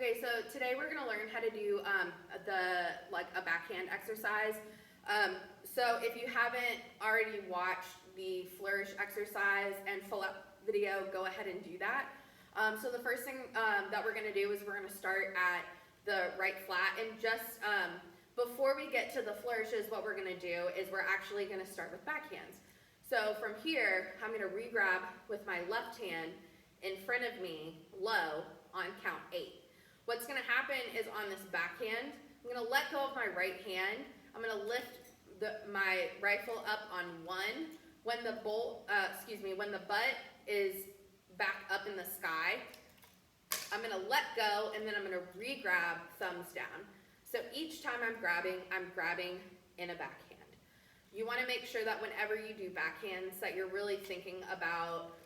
Okay, so today we're going to learn how to do a backhand exercise. So if you haven't already watched the Flourish exercise and full-up video, go ahead and do that. So the first thing that we're going to do is we're going to start at the right flat, and just before we get to the flourishes, what we're going to do is we're actually going to start with backhands. So from here, I'm going to re-grab with my left hand in front of me, low, on count 8. What's going to happen is on this backhand, I'm going to let go of my right hand. I'm going to lift my rifle up on 1. When the butt is back up in the sky, I'm going to let go, and then I'm going to re-grab thumbs down. So each time I'm grabbing in a backhand. You want to make sure that whenever you do backhands that you're really thinking about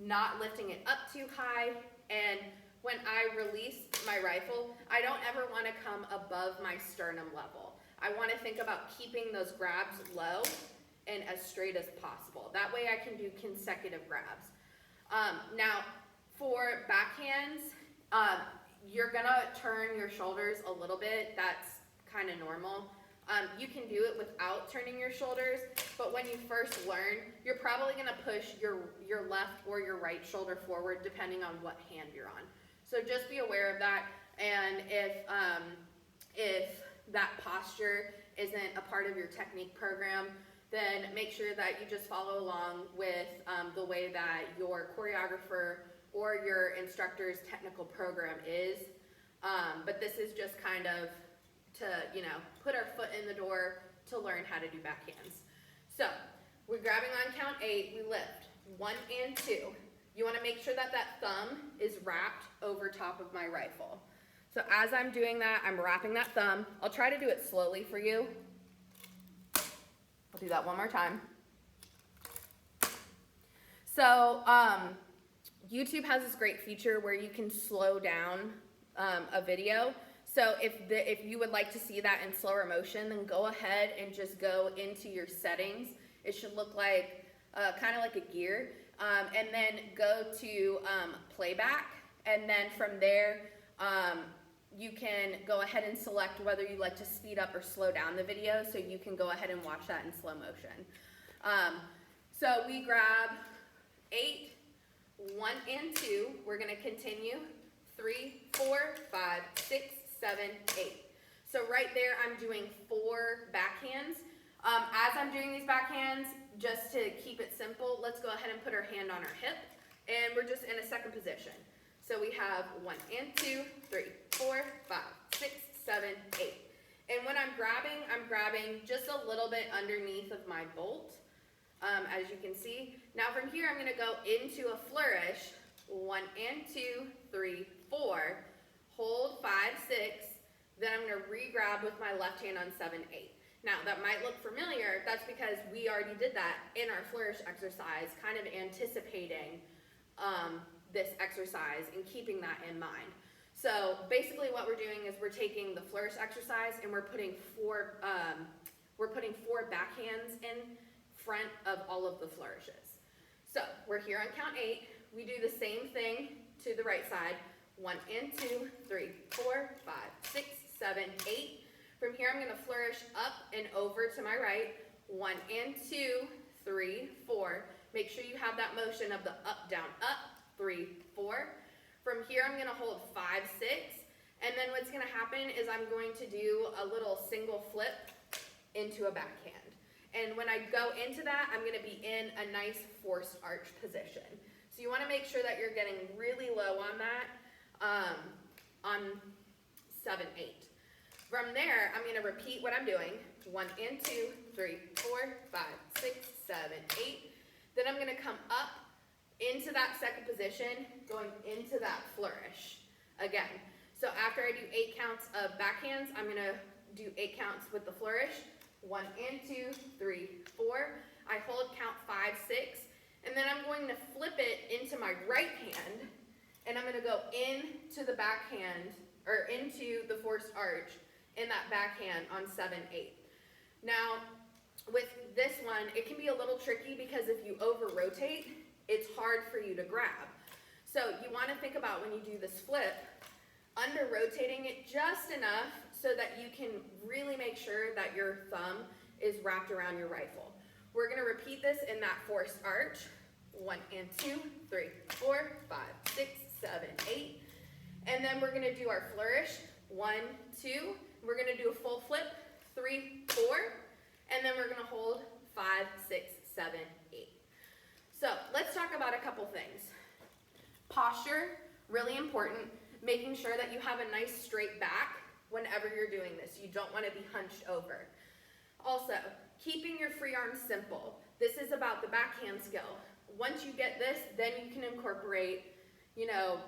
not lifting it up too high, and when I release my rifle, I don't ever want to come above my sternum level. I want to think about keeping those grabs low and as straight as possible. That way I can do consecutive grabs. Now, for backhands, you're gonna turn your shoulders a little bit. That's kind of normal. You can do it without turning your shoulders, but when you first learn, you're probably gonna push your left or your right shoulder forward depending on what hand you're on. So just be aware of that, and if that posture isn't a part of your technique program, then make sure that you just follow along with the way that your choreographer or your instructor's technical program is. But this is just kind of to, put our foot in the door to learn how to do backhands. So we're grabbing on count 8, we lift 1 and 2. You want to make sure that that thumb is wrapped over top of my rifle. So as I'm doing that, I'm wrapping that thumb. I'll try to do it slowly for you. I'll do that one more time. So YouTube has this great feature where you can slow down a video. So if you would like to see that in slower motion, then go ahead and just go into your settings. It should look like kind of like a gear. And then go to playback, and then from there you can go ahead and select whether you like to speed up or slow down the video, so you can go ahead and watch that in slow motion. So we grab 8, 1 and 2. We're going to continue 3, 4, 5, 6, 7, 8. So right there I'm doing 4 backhands. As I'm doing these backhands, just to keep it simple, let's go ahead and put our hand on our hip, and we're just in a second position. So we have 1 and 2, 3, 4, 5, 6, 7, 8. And when I'm grabbing just a little bit underneath of my bolt, as you can see. Now from here, I'm going to go into a flourish, 1 and 2, 3, 4, hold 5, 6, then I'm going to re-grab with my left hand on 7, 8. Now, that might look familiar. That's because we already did that in our flourish exercise, kind of anticipating this exercise and keeping that in mind. So basically what we're doing is we're taking the flourish exercise and we're putting 4 backhands in front of all of the flourishes. So we're here on count 8. We do the same thing to the right side. 1 and 2, 3, 4, 5, 6, 7, 8. From here, I'm going to flourish up and over to my right. 1 and 2, 3, 4. Make sure you have that motion of the up, down, up. 3, 4. From here, I'm going to hold 5, 6. And then what's going to happen is I'm going to do a little single flip into a backhand. And when I go into that, I'm going to be in a nice forced arch position. So you want to make sure that you're getting really low on that, on 7, 8. From there, I'm going to repeat what I'm doing. 1 and 2, 3, 4, 5, 6, 7, 8. Then I'm going to come up into that second position, going into that flourish again. So after I do 8 counts of backhands, I'm going to do 8 counts with the flourish. 1 and 2, 3, 4. I hold count 5, 6. And then I'm going to flip it into my right hand, and I'm going to go into the backhand, or into the forced arch, in that backhand on 7, 8. Now, with this one, it can be a little tricky because if you over-rotate, it's hard for you to grab. So you want to think about when you do this flip, under rotating it just enough so that you can really make sure that your thumb is wrapped around your rifle. We're gonna repeat this in that forced arch. 1 and 2, 3, 4, 5, 6, 7, 8. And then we're gonna do our flourish. 1, 2. We're gonna do a full flip. 3, 4. And then we're gonna hold 5, 6, 7, 8. So let's talk about a couple things. Posture, really important. Making sure that you have a nice straight back whenever you're doing this. You don't want to be hunched over. Also, keeping your free arms simple. This is about the backhand skill. Once you get this, then you can incorporate,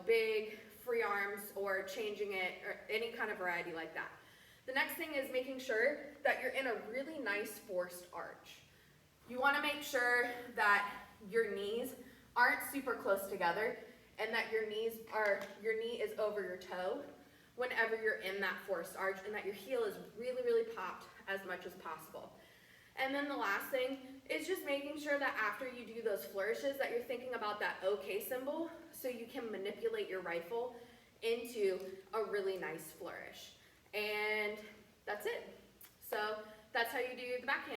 big free arms or changing it or any kind of variety like that. The next thing is making sure that you're in a really nice forced arch. You want to make sure that your knees aren't super close together and that your knee is over your toe whenever you're in that forced arch, and that your heel is really, really popped as much as possible. And then the last thing is just making sure that after you do those flourishes that you're thinking about that OK symbol so you can manipulate your rifle into a really nice flourish. And that's it. So that's how you do the backhand.